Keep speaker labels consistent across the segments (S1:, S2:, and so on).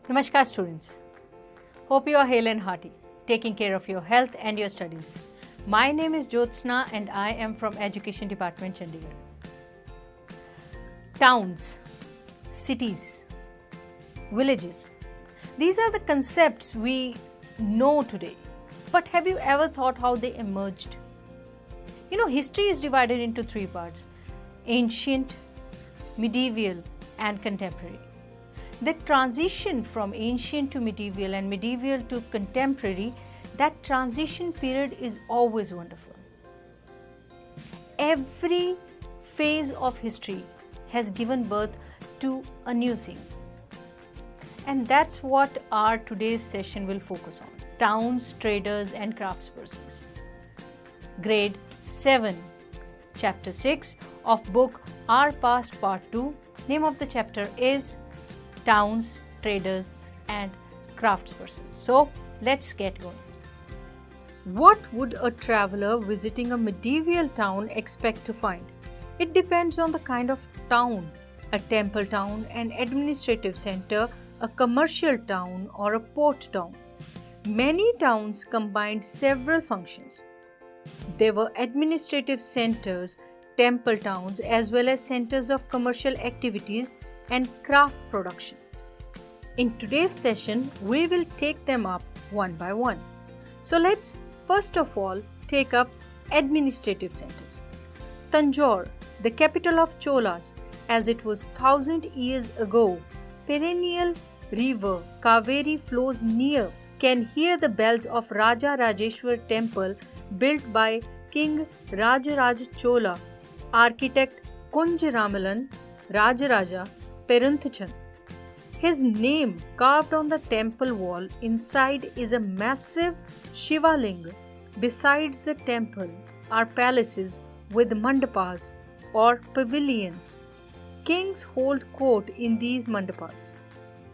S1: Namaskar students. Hope you are hale and hearty, taking care of your health and your studies. My name is Jyotsna and I am from Education Department, Chandigarh. Towns, cities, villages. These are the concepts we know today. But have you ever thought how they emerged? History is divided into three parts: ancient, medieval, and contemporary. The transition from ancient to medieval and medieval to contemporary, that transition period is always wonderful. Every phase of history has given birth to a new thing. And that's what our today's session will focus on: towns, traders, and craftspersons. Grade 7, Chapter 6 of book Our Past Part 2. Name of the chapter is Towns, Traders, and Craftspersons. So let's get going. What would a traveler visiting a medieval town expect to find? It depends on the kind of town: a temple town, an administrative center, a commercial town, or a port town. Many towns combined several functions. There were administrative centers, temple towns, as well as centers of commercial activities and craft production. In today's session, we will take them up one by one. So let's first of all take up administrative centers. Tanjore, the capital of Cholas, as it was 1,000 years ago, perennial river Kaveri flows near, can hear the bells of Raja Rajeshwar temple built by King Rajaraja Chola, architect Kunjaramalan Rajaraja Perunthachen. His name carved on the temple wall. Inside is a massive Shiva Linga. Besides the temple are palaces with mandapas or pavilions. Kings hold court in these mandapas,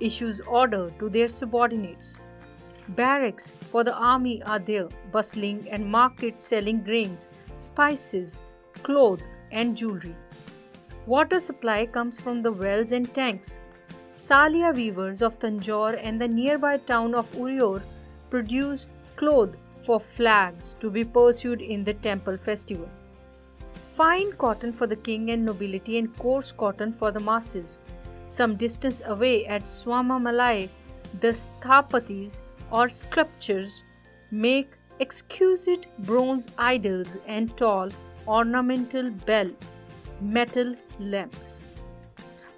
S1: issues order to their subordinates. Barracks for the army are there, bustling, and markets selling grains, spices, cloth, and jewelry. Water supply comes from the wells and tanks. Salia weavers of Tanjore and the nearby town of Uriur produce cloth for flags to be pursued in the temple festival. Fine cotton for the king and nobility and coarse cotton for the masses. Some distance away at Swamamalai, the sthapatis or sculptors make exquisite bronze idols and tall ornamental bell metal lamps.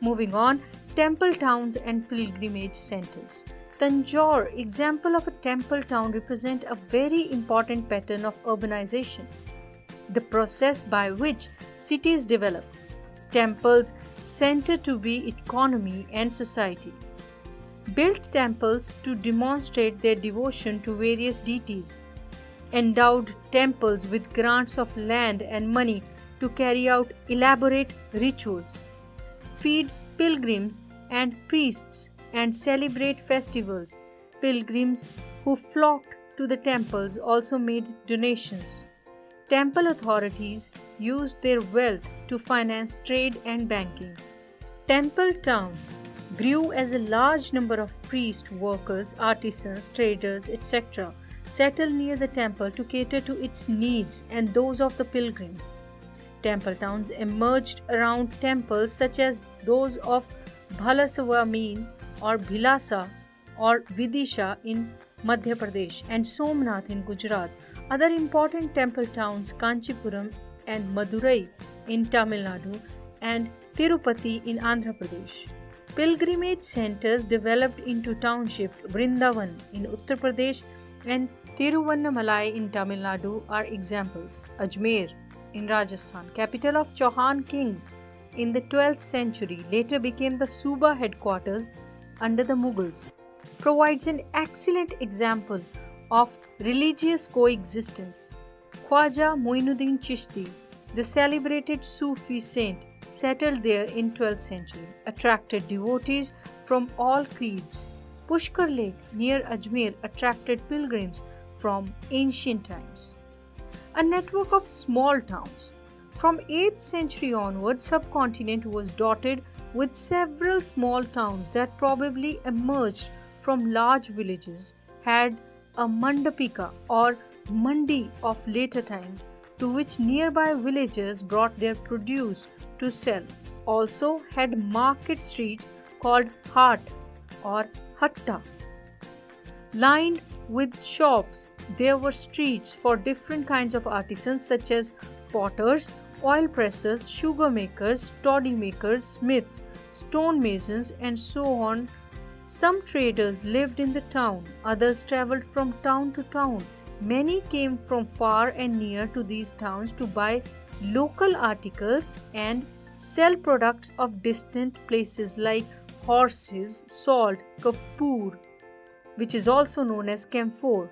S1: Moving on, temple towns and pilgrimage centers. Tanjore, example of a temple town, represent a very important pattern of urbanization, the process by which cities develop. Temples center to be economy and society. Built temples to demonstrate their devotion to various deities. Endowed temples with grants of land and money to carry out elaborate rituals. Feed pilgrims and priests and celebrate festivals. Pilgrims who flocked to the temples also made donations. Temple authorities used their wealth to finance trade and banking. Temple town grew as a large number of priests, workers, artisans, traders, etc. settled near the temple to cater to its needs and those of the pilgrims. Temple towns emerged around temples such as those of Bhalaswameen or Bhilasa or Vidisha in Madhya Pradesh and Somnath in Gujarat. Other important temple towns: Kanchipuram and Madurai in Tamil Nadu and Tirupati in Andhra Pradesh. Pilgrimage centers developed into townships. Vrindavan in Uttar Pradesh and Tiruvannamalai in Tamil Nadu are examples. Ajmer in Rajasthan, capital of Chauhan kings in the 12th century, later became the Suba headquarters under the Mughals, provides an excellent example of religious coexistence. Khwaja Muinuddin Chishti, the celebrated Sufi saint, settled there in 12th century, attracted devotees from all creeds. Pushkar Lake near Ajmer attracted pilgrims from ancient times. A network of small towns. From 8th century onward, subcontinent was dotted with several small towns that probably emerged from large villages, had a mandapika or mandi of later times to which nearby villagers brought their produce to sell. Also had market streets called haat or hatta. Lined with shops, there were streets for different kinds of artisans such as potters, oil pressers, sugar makers, toddy makers, smiths, stone masons, and so on. Some traders lived in the town, others traveled from town to town. Many came from far and near to these towns to buy local articles and sell products of distant places like horses, salt, kapoor, which is also known as camphor,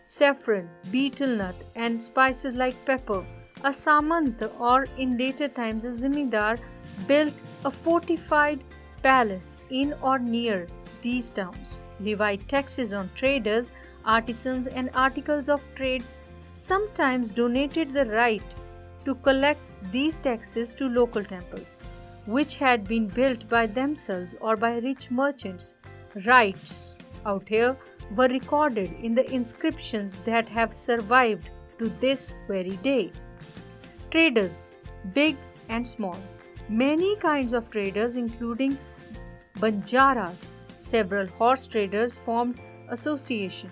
S1: saffron, betel nut, and spices like pepper. A samant, or in later times a zimindar, built a fortified palace in or near these towns, levied taxes on traders, artisans, and articles of trade, sometimes donated the right to collect these taxes to local temples, which had been built by themselves or by rich merchants. Rights out here were recorded in the inscriptions that have survived to this very day. Traders, big and small. Many kinds of traders, including banjaras, several horse traders formed association.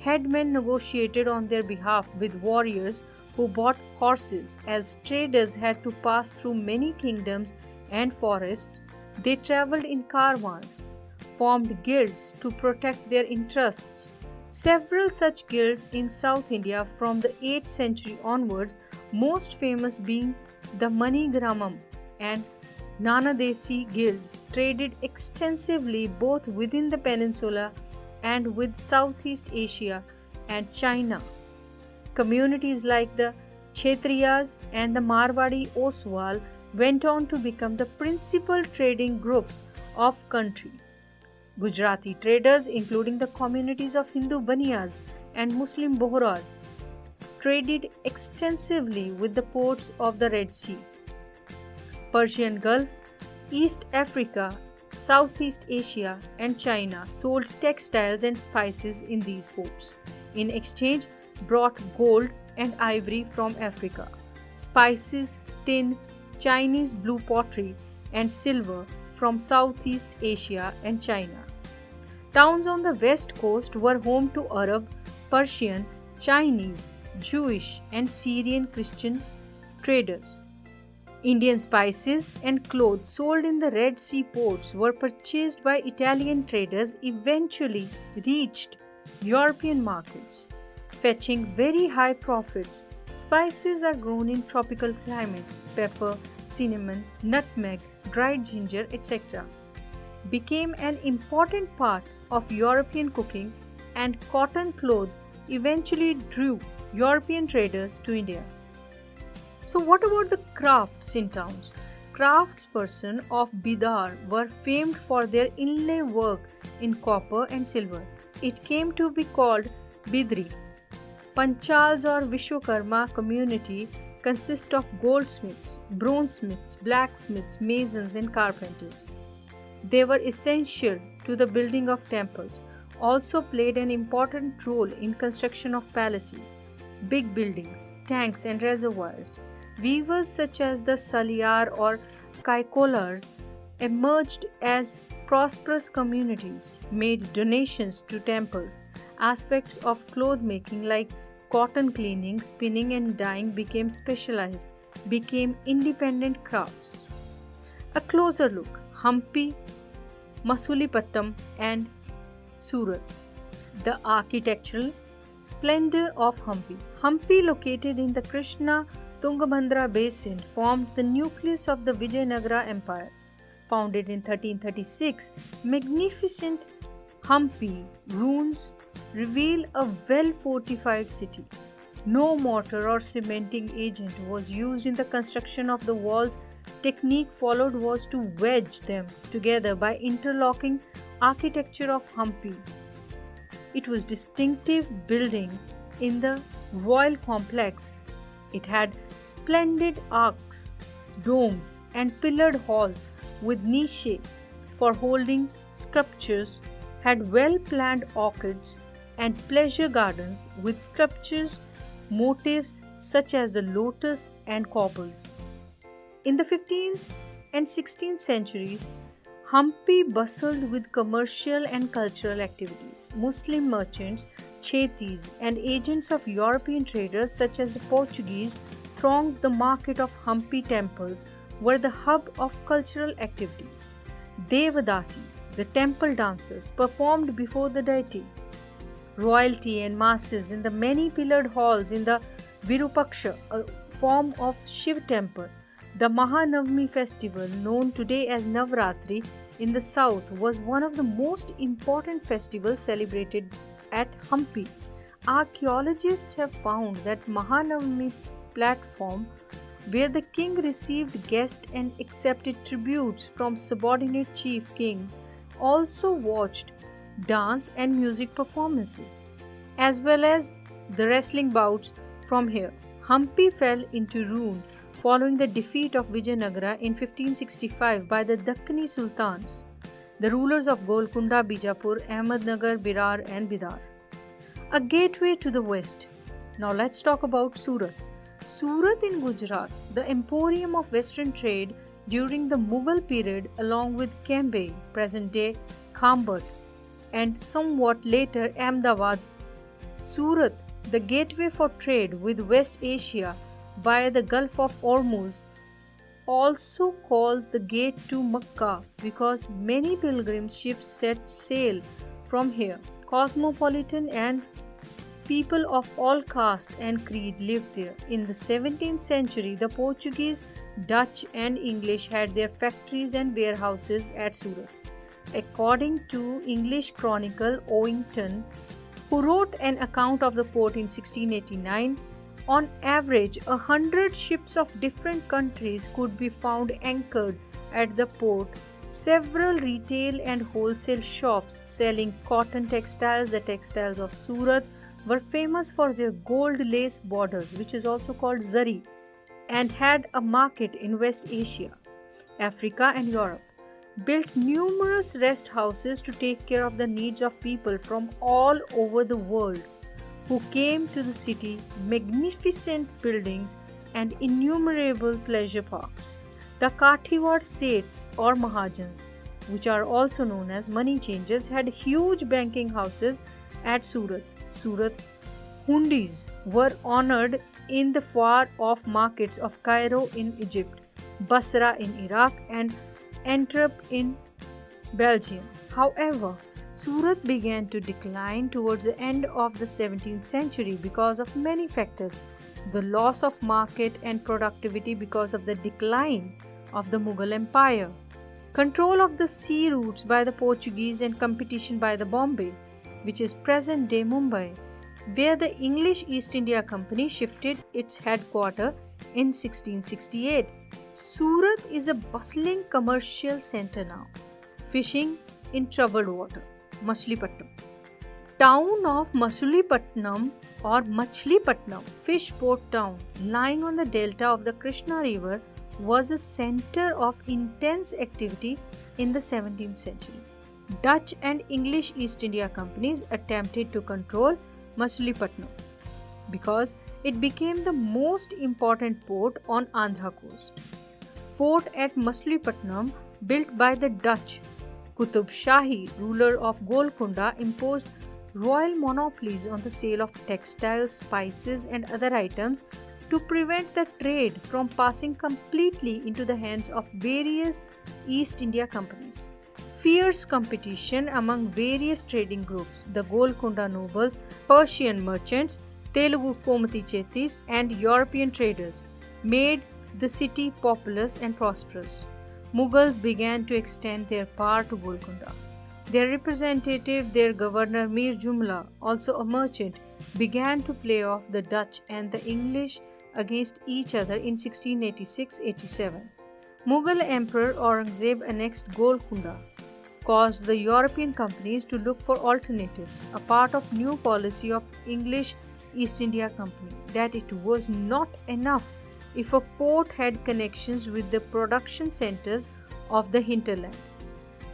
S1: Headmen negotiated on their behalf with warriors who bought horses. As traders had to pass through many kingdoms and forests, they traveled in caravans, formed guilds to protect their interests. Several such guilds in South India from the 8th century onwards, most famous being the Manigramam and Nanadesi guilds, traded extensively both within the peninsula and with Southeast Asia and China. Communities like the Kshatriyas and the Marwadi Oswal went on to become the principal trading groups of country. Gujarati traders, including the communities of Hindu Baniyas and Muslim Bohras, traded extensively with the ports of the Red Sea, Persian Gulf, East Africa, Southeast Asia, and China sold textiles and spices in these ports. In exchange, brought gold and ivory from Africa, spices, tin, Chinese blue pottery, and silver from Southeast Asia and China. Towns on the west coast were home to Arab, Persian, Chinese, Jewish, and Syrian Christian traders. Indian spices and clothes sold in the Red Sea ports were purchased by Italian traders, eventually reached European markets, fetching very high profits. Spices are grown in tropical climates. Pepper, cinnamon, nutmeg, dried ginger, etc. became an important part of European cooking, and cotton cloth eventually drew European traders to India. So what about the crafts in towns? Craftspersons of Bidar were famed for their inlay work in copper and silver. It came to be called Bidri. Panchals or Vishwakarma community consist of goldsmiths, bronzesmiths, blacksmiths, masons, and carpenters. They were essential to the building of temples, also played an important role in construction of palaces, big buildings, tanks, and reservoirs. Weavers such as the Saliyar or Kaikolars emerged as prosperous communities, made donations to temples. Aspects of cloth making like cotton cleaning, spinning, and dyeing became specialized, became independent crafts. A closer look: Hampi, Masulipatam, and Surat. The architectural splendor of Hampi. Hampi, located in the Krishna Tungabhadra basin, formed the nucleus of the Vijayanagara Empire. Founded in 1336, magnificent Hampi ruins reveal a well-fortified city. No mortar or cementing agent was used in the construction of the walls. Technique followed was to wedge them together by interlocking architecture of Hampi. It was distinctive building in the royal complex. It had splendid arcs, domes, and pillared halls with niche for holding sculptures, had well-planned orchards and pleasure gardens with sculptures motifs such as the lotus and couples. In the 15th and 16th centuries, Hampi bustled with commercial and cultural activities. Muslim merchants, chetis, and agents of European traders such as the Portuguese thronged the market of Hampi temples were the hub of cultural activities. Devadasis, the temple dancers, performed before the deity. Royalty and masses in the many pillared halls in the Virupaksha, a form of Shiv temple. The Mahanavami festival, known today as Navratri in the south, was one of the most important festivals celebrated at Hampi. Archaeologists have found that Mahanavami platform where the king received guests and accepted tributes from subordinate chief kings also watched dance and music performances, as well as the wrestling bouts from here. Hampi fell into ruin following the defeat of Vijayanagara in 1565 by the Dakkani Sultans, the rulers of Golconda, Bijapur, Ahmednagar, Berar and Bidar. A gateway to the west. Now let's talk about Surat. Surat in Gujarat, the emporium of western trade during the Mughal period along with Cambay, present-day Khambat, and somewhat later Ahmedabad. Surat, the gateway for trade with West Asia via the Gulf of Hormuz, also calls the gate to Makkah because many pilgrim ships set sail from here. Cosmopolitan and people of all caste and creed lived there. In the 17th century, the Portuguese, Dutch and English had their factories and warehouses at Surat. According to English chronicle Oington, who wrote an account of the port in 1689, on average 100 ships of different countries could be found anchored at the port. Several retail and wholesale shops selling cotton textiles, the textiles of Surat, were famous for their gold lace borders, which is also called zari, and had a market in West Asia, Africa and Europe. Built numerous rest houses to take care of the needs of people from all over the world who came to the city, magnificent buildings and innumerable pleasure parks. The Kathiawar Seths or Mahajans, which are also known as money changers, had huge banking houses at Surat. Surat Hundis were honored in the far-off markets of Cairo in Egypt, Basra in Iraq and Antwerp in Belgium. However, Surat began to decline towards the end of the 17th century because of many factors. The loss of market and productivity because of the decline of the Mughal Empire, control of the sea routes by the Portuguese and competition by the Bombay, which is present-day Mumbai, where the English East India Company shifted its headquarters in 1668. Surat is a bustling commercial center now. Fishing in troubled water. Machilipatnam. Town of Machilipatnam or Machilipatnam, fish port town, lying on the delta of the Krishna River, was a center of intense activity in the 17th century. Dutch and English East India Companies attempted to control Machilipatnam because it became the most important port on Andhra coast. Fort at Machilipatnam, built by the Dutch, Qutub Shahi, ruler of Golconda, imposed royal monopolies on the sale of textiles, spices and other items to prevent the trade from passing completely into the hands of various East India companies. Fierce competition among various trading groups, the Golconda nobles, Persian merchants, Telugu Komati Chetis and European traders, made the city populous and prosperous. Mughals began to extend their power to Golconda. Their representative, their governor Mir Jumla, also a merchant, began to play off the Dutch and the English against each other in 1686-87. Mughal Emperor Aurangzeb annexed Golconda, caused the European companies to look for alternatives, a part of new policy of English East India Company, that it was not enough if a port had connections with the production centers of the hinterland.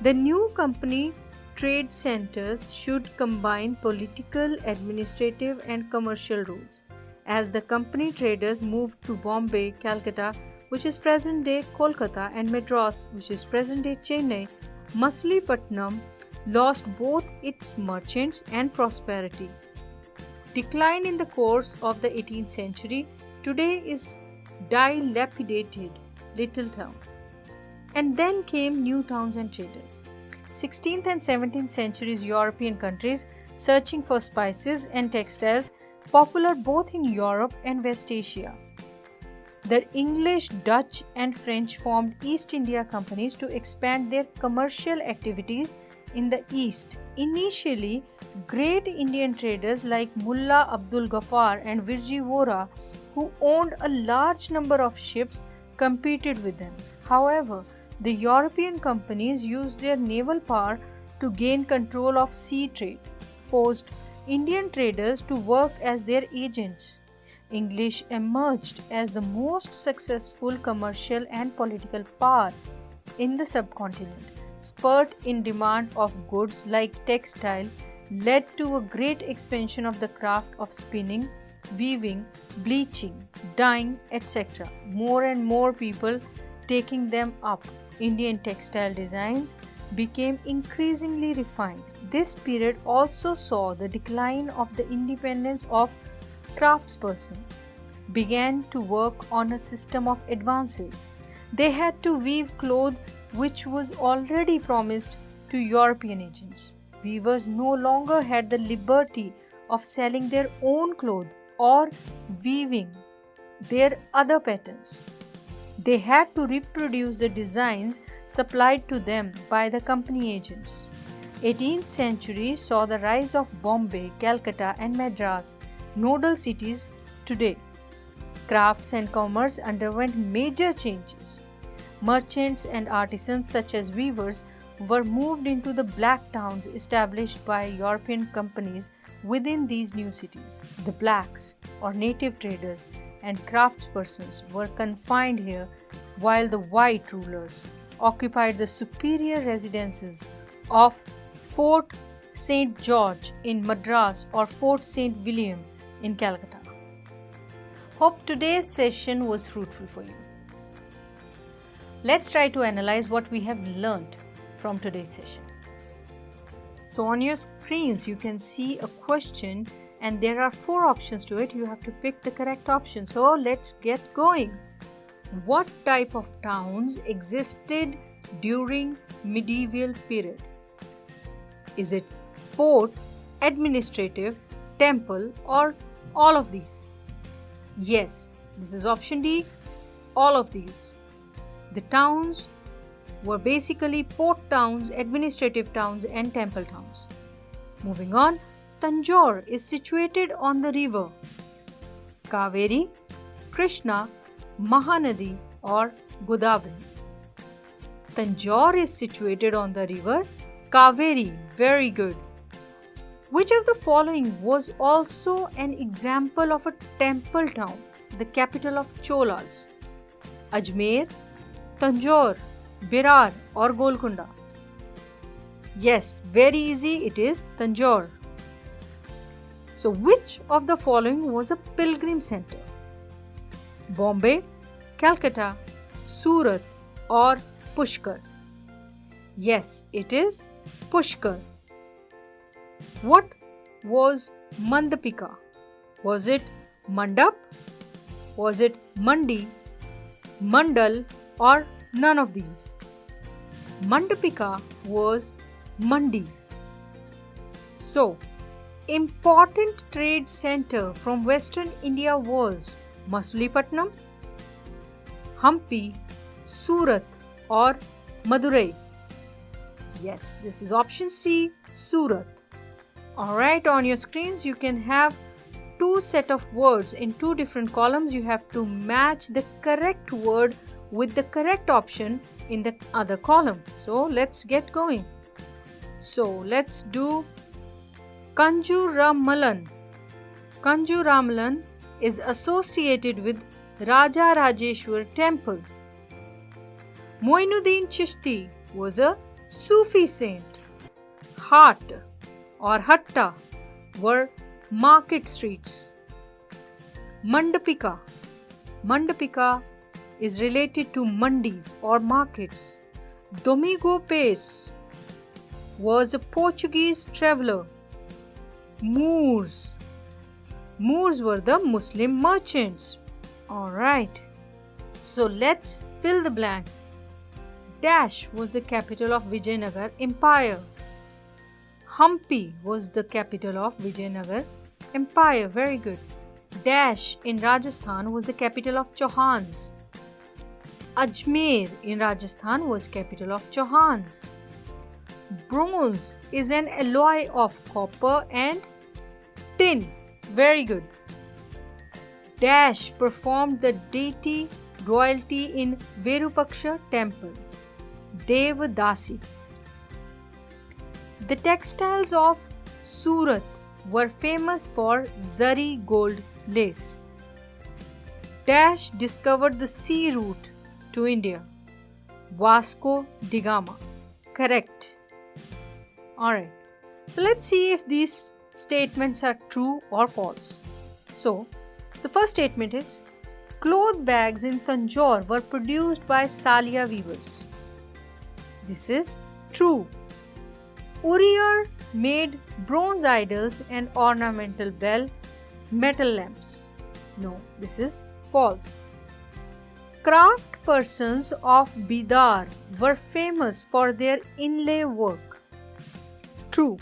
S1: The new company trade centers should combine political, administrative, and commercial rules. As the company traders moved to Bombay, Calcutta, which is present day Kolkata, and Madras, which is present day Chennai, Masulipattnam lost both its merchants and prosperity. Declined in the course of the 18th century, today is dilapidated little town. And then came new towns and traders. 16th and 17th centuries European countries searching for spices and textiles, popular both in Europe and West Asia. The English, Dutch, and French formed East India companies to expand their commercial activities in the East. Initially, great Indian traders like Mullah Abdul Ghaffar and Virji Vora, who owned a large number of ships, competed with them. However, the European companies used their naval power to gain control of sea trade, forced Indian traders to work as their agents. English emerged as the most successful commercial and political power in the subcontinent. Spurt in demand of goods like textile led to a great expansion of the craft of spinning, weaving, bleaching, dyeing, etc. More and more people taking them up. Indian textile designs became increasingly refined. This period also saw the decline of the independence of craftsperson, began to work on a system of advances. They had to weave cloth which was already promised to European agents. Weavers no longer had the liberty of selling their own cloth or weaving their other patterns. They had to reproduce the designs supplied to them by the company agents. 18th century saw the rise of Bombay, Calcutta, and Madras, nodal cities today. Crafts and commerce underwent major changes. Merchants and artisans such as weavers were moved into the black towns established by European companies within these new cities. The blacks, or native traders, and craftspersons were confined here, while the white rulers occupied the superior residences of Fort St. George in Madras or Fort St. William in Calcutta. Hope today's session was fruitful for you. Let's try to analyze what we have learned from today's session. So on your screens you can see a question and there are 4 options to it. You have to pick the correct option. So let's get going. What type of towns existed during medieval period? Is it port, administrative, temple, or all of these? Yes, this is option D, all of these. The towns were basically port towns, administrative towns, and temple towns. Moving on, Tanjore is situated on the river Kaveri, Krishna, Mahanadi, or Godavari. Tanjore is situated on the river Kaveri. Very good. Which of the following was also an example of a temple town, the capital of Cholas? Ajmer, Tanjore, Berar, or Golconda? Yes, very easy, it is Tanjore. So, which of the following was a pilgrim center? Bombay, Calcutta, Surat, or Pushkar? Yes, it is Pushkar. What was Mandapika? Was it Mandap? Was it Mandi, Mandal, or none of these? Mandapika was Mandi. So, important trade center from Western India was Masulipattnam, Hampi, Surat, or Madurai? Yes, this is option C, Surat. Alright, on your screens you can have 2 set of words in 2 different columns. You have to match the correct word with the correct option in the other column. So let's get going. So let's do Kanjuramalan. Kanjuramalan is associated with Raja Rajeshwar Temple. Moinuddin Chishti was a Sufi saint. Haat or Hatta were market streets. Mandapika. Mandapika is related to mandis or markets. Domingo Pais was a Portuguese traveler. Moors. Moors were the Muslim merchants. Alright, so let's fill the blanks. Dash was the capital of Vijayanagar Empire. Hampi was the capital of Vijayanagar Empire. Very good. Dash in Rajasthan was the capital of Chauhans. Ajmer in Rajasthan was capital of Chauhans. Bronze is an alloy of copper and tin. Very good. Dash performed the deity royalty in Virupaksha temple. Devdasi. The textiles of Surat were famous for zari gold lace. Dash discovered the sea route to India. Vasco da Gama. Correct. Alright. So let's see if these statements are true or false. So, the first statement is cloth bags in Tanjore were produced by Salia weavers. This is true. Uriyar made bronze idols and ornamental bell metal lamps. No, this is false. Craft persons of Bidar were famous for their inlay work. True.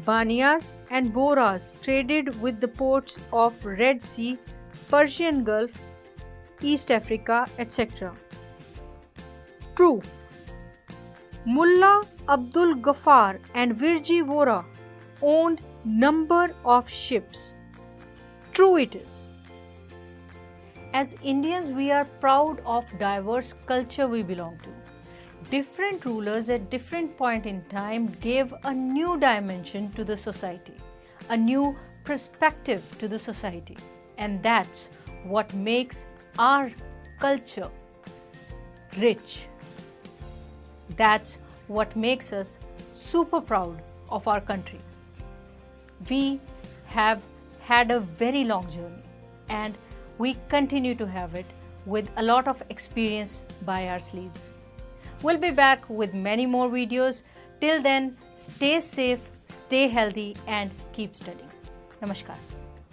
S1: Baniyas and Boras traded with the ports of Red Sea, Persian Gulf, East Africa, etc. True. Mullah Abdul Ghaffar and Virji Vora owned number of ships. True it is. As Indians, we are proud of diverse culture we belong to. Different rulers at different point in time gave a new dimension to the society, a new perspective to the society, and that's what makes our culture rich. That's what makes us super proud of our country. We have had a very long journey and we continue to have it with a lot of experience by our sleeves. We'll be back with many more videos. Till then, stay safe, stay healthy and keep studying. Namaskar.